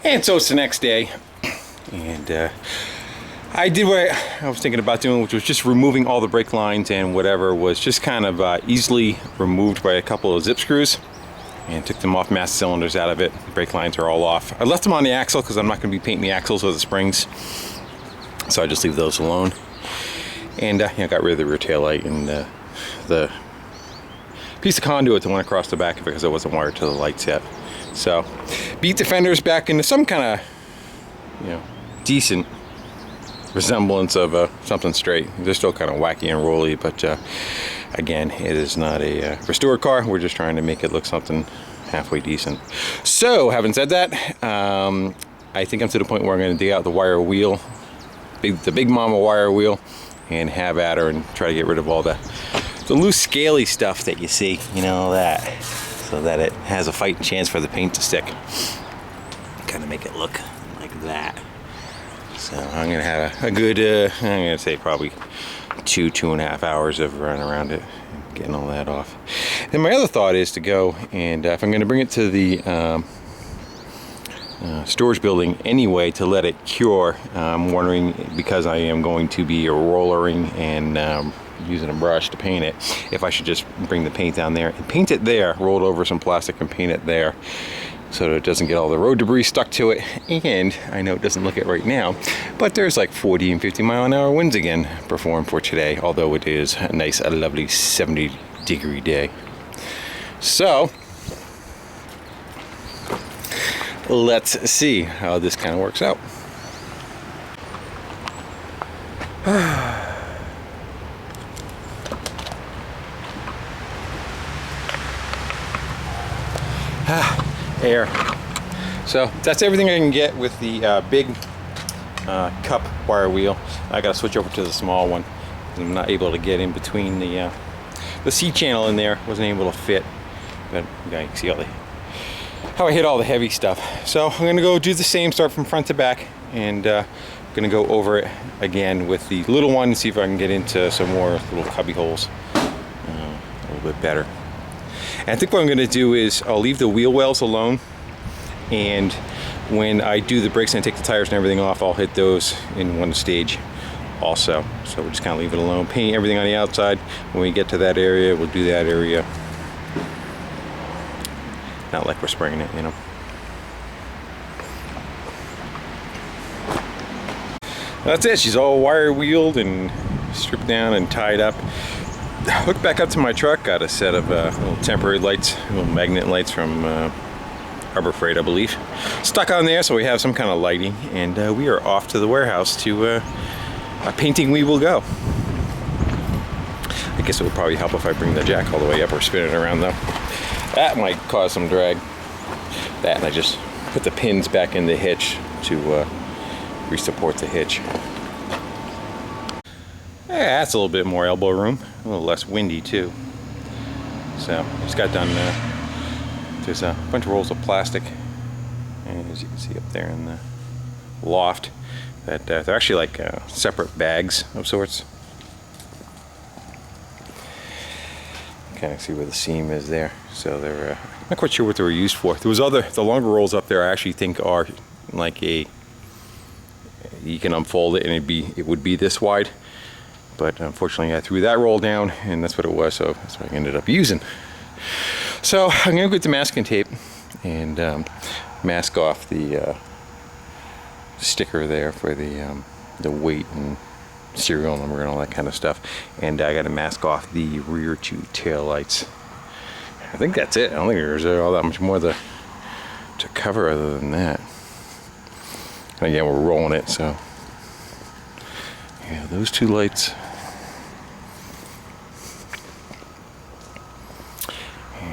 And so it's the next day, and I did what I was thinking about doing, which was just removing all the brake lines and whatever was just kind of easily removed by a couple of zip screws, and took them off, master cylinders out of it. Brake lines are all off. I left them on the axle because I'm not going to be painting the axles or the springs, so I just leave those alone. And got rid of the rear tail light and the piece of conduit that went across the back of it because it wasn't wired to the lights yet. So beat the fenders back into some kind of, decent resemblance of something straight. They're still kind of wacky and rolly, but again, it is not a restored car. We're just trying to make it look something halfway decent. So having said that, I think I'm to the point where I'm going to dig out the wire wheel, the big mama wire wheel, and have at her and try to get rid of all the loose scaly stuff that you see, that, so that it has a fighting chance for the paint to stick. Kind of make it look like that. So I'm gonna have a good, I'm gonna say probably 2.5 hours of running around it and getting all that off. Then my other thought is to go and if I'm gonna bring it to the storage building anyway to let it cure, I'm wondering, because I am going to be rollering and using a brush to paint it, if I should just bring the paint down there and paint it there, roll it over some plastic and paint it there, so that it doesn't get all the road debris stuck to it. And I know it doesn't look it right now, but there's like 40 and 50 mile an hour winds again performed for today, although it is a nice, a lovely 70-degree day. So let's see how this kind of works out. Air. So that's everything I can get with the big cup wire wheel. I gotta switch over to the small one. I'm not able to get in between the C channel in there. Wasn't able to fit, but you can see how I hit all the heavy stuff. So I'm gonna go do the same, start from front to back, and gonna go over it again with the little one and see if I can get into some more little cubby holes a little bit better. And I think what I'm going to do is I'll leave the wheel wells alone, and when I do the brakes and I take the tires and everything off, I'll hit those in one stage also. So we'll just kind of leave it alone, paint everything on the outside. When we get to that area, we'll do that area. Not like we're spraying it, That's it. She's all wire wheeled and stripped down and tied up. Hooked back up to my truck, got a set of little temporary lights, little magnet lights from Harbor Freight, I believe. Stuck on there so we have some kind of lighting, and we are off to the warehouse to painting we will go. I guess it would probably help if I bring the jack all the way up or spin it around though. That might cause some drag. That, and I just put the pins back in the hitch to re-support the hitch. Yeah, that's a little bit more elbow room, a little less windy too. So just got done. There's a bunch of rolls of plastic, and as you can see up there in the loft, that they're actually like separate bags of sorts. Kind of see where the seam is there. So they're not quite sure what they were used for. There was the longer rolls up there. I actually think are like you can unfold it and it would be this wide. But unfortunately I threw that roll down and that's what it was, so that's what I ended up using. So I'm gonna get the masking tape and mask off the sticker there for the weight and serial number and all that kind of stuff. And I gotta mask off the rear two tail lights. I think that's it. I don't think there's all that much more to cover other than that. And again, we're rolling it, so yeah, those two lights.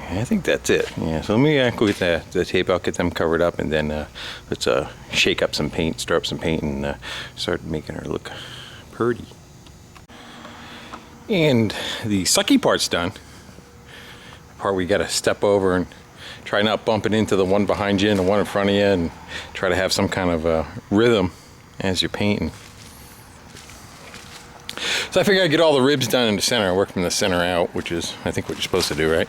I think that's it. Yeah, so let me go get the tape out, get them covered up, and then let's shake up some paint, stir up some paint, and start making her look pretty. And the sucky part's done. The part where you got to step over and try not bumping into the one behind you and the one in front of you, and try to have some kind of rhythm as you're painting. So I figured I'd get all the ribs done in the center. I work from the center out, which is, I think, what you're supposed to do, right?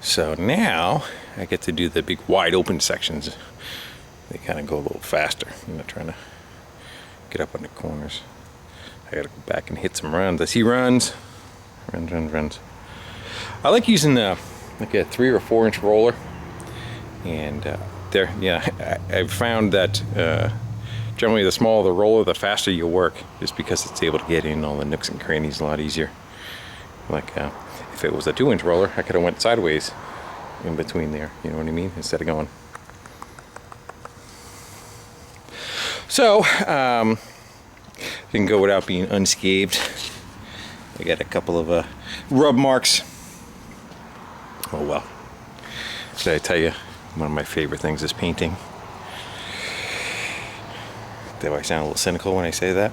So now I get to do the big wide open sections. They kind of go a little faster. I'm not trying to get up on the corners. I gotta go back and hit some runs. I see runs. Runs. I like using like a 3 or 4 inch roller. And I've found that generally the smaller the roller, the faster you work, just because it's able to get in all the nooks and crannies a lot easier. Like if it was a 2 inch roller, I could have went sideways in between there, you know what I mean, instead of going. So didn't go without being unscathed. I got a couple of rub marks. Oh well. Did I tell you, one of my favorite things is painting? Do I sound a little cynical when I say that?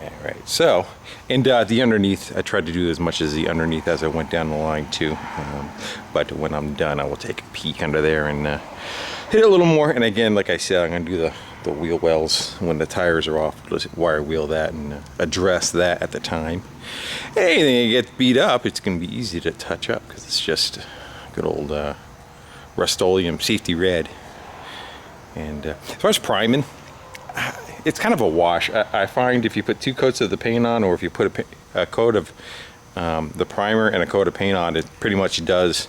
Alright, so, and the underneath, I tried to do as much as the underneath as I went down the line too. But when I'm done, I will take a peek under there and hit it a little more. And again, like I said, I'm going to do the wheel wells when the tires are off. Just wire wheel that and address that at the time. Anything that gets beat up, it's going to be easy to touch up because it's just good old Rust-Oleum safety red. And as far as priming, it's kind of a wash. I find if you put 2 coats of the paint on, or if you put a coat of the primer and a coat of paint on, it pretty much does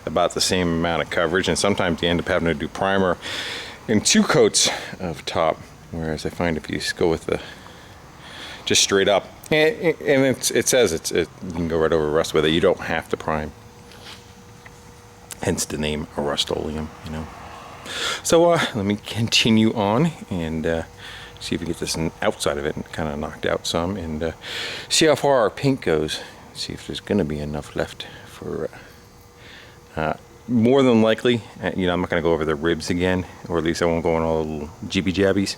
about the same amount of coverage. And sometimes you end up having to do primer in 2 coats of top, whereas I find if you just go with the just straight up, and it says you can go right over rust with it. You don't have to prime. Hence the name Rust-Oleum, you know. So let me continue on and see if we get this outside of it and kind of knocked out some, and see how far our paint goes. See if there's going to be enough left for. More than likely, you know, I'm not going to go over the ribs again, or at least I won't go on all the little jibby jabbies.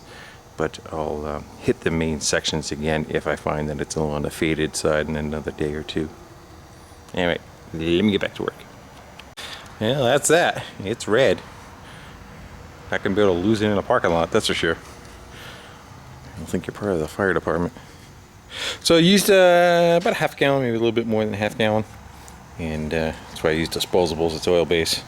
But I'll hit the main sections again if I find that it's a little on the faded side in another day or 2. Anyway, let me get back to work. Well, that's that. It's red. Not gonna be able to lose it in a parking lot, that's for sure. I don't think you're part of the fire department. So I used about a half gallon, maybe a little bit more than a half gallon. And that's why I use disposables, it's oil base.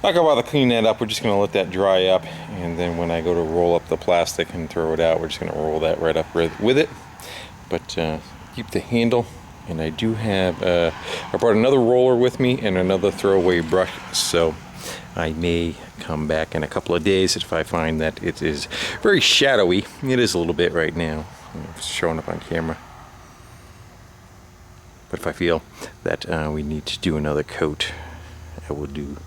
Not gonna bother cleaning that up, we're just gonna let that dry up. And then when I go to roll up the plastic and throw it out, we're just gonna roll that right up with it. But keep the handle. And I do have, I brought another roller with me and another throwaway brush. So I may come back in a couple of days if I find that it is very shadowy. It is a little bit right now. It's showing up on camera. But if I feel that we need to do another coat, I will do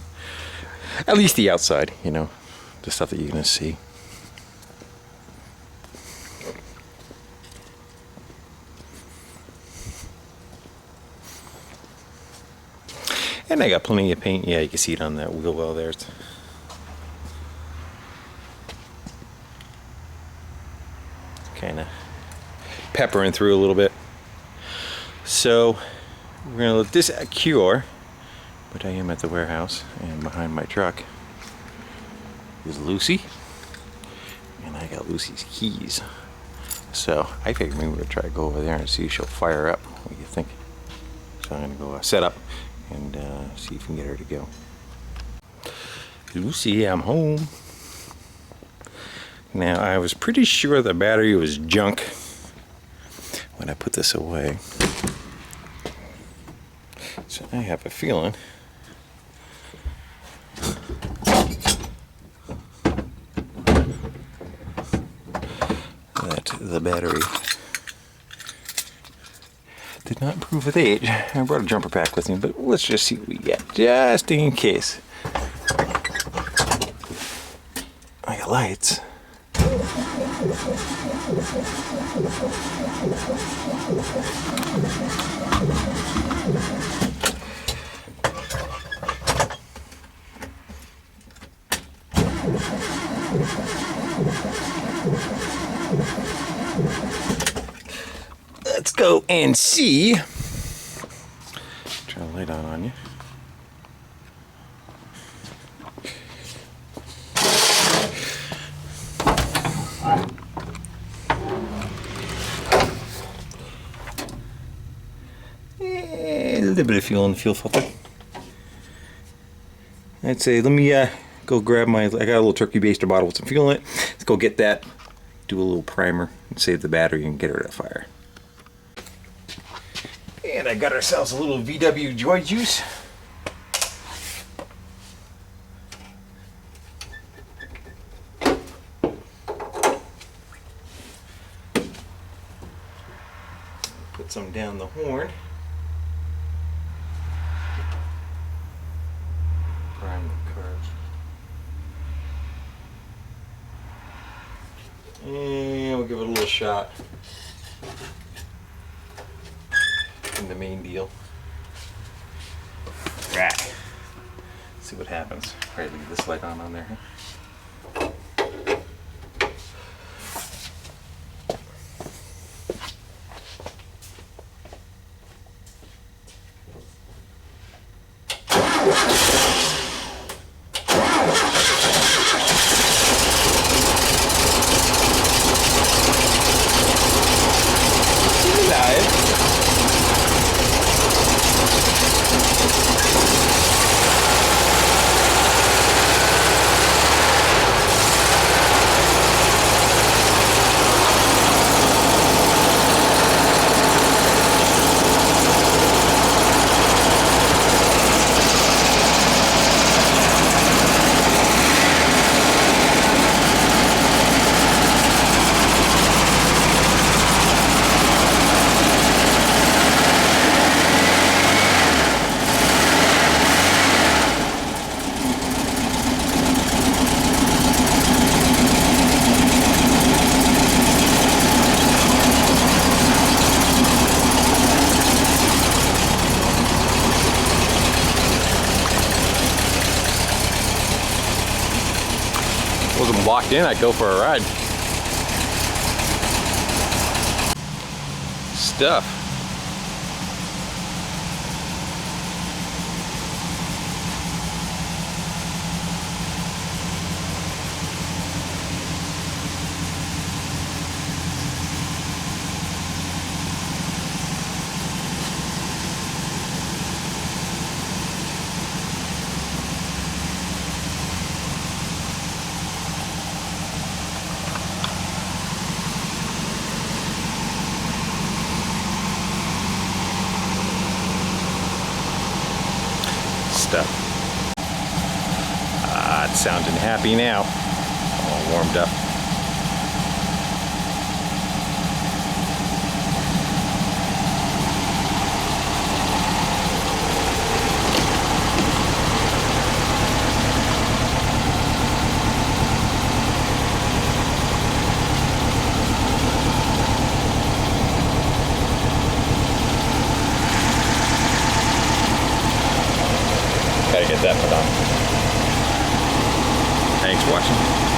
at least the outside, you know, the stuff that you're going to see. And I got plenty of paint. Yeah, you can see it on that wheel well there. It's kind of peppering through a little bit. So we're going to let this cure. But I am at the warehouse, and behind my truck is Lucy. And I got Lucy's keys. So I figured maybe we'll try to go over there and see if she'll fire up. What do you think? So I'm going to go set up and see if we can get her to go. Lucy, I'm home. Now, I was pretty sure the battery was junk when I put this away. So I have a feeling that the battery did not improve with age. I brought a jumper pack with me, but let's just see what we get, just in case. I got lights. Let's go and see. Try to lay down on you. little bit of fuel in the fuel filter. I'd say, let me go grab I got a little turkey baster bottle with some fuel in it. Let's go get that, do a little primer, and save the battery and get rid of the fire. And I got ourselves a little VW Joy Juice. Put some down the horn. Prime the carbs. And we'll give it a little shot in the main deal. Right. See what happens. Alright, leave this light on there. Wasn't locked in, I'd go for a ride. Stuff. Stuff. It's sounding happy now. All warmed up. Gotta get that put on. Thanks for watching.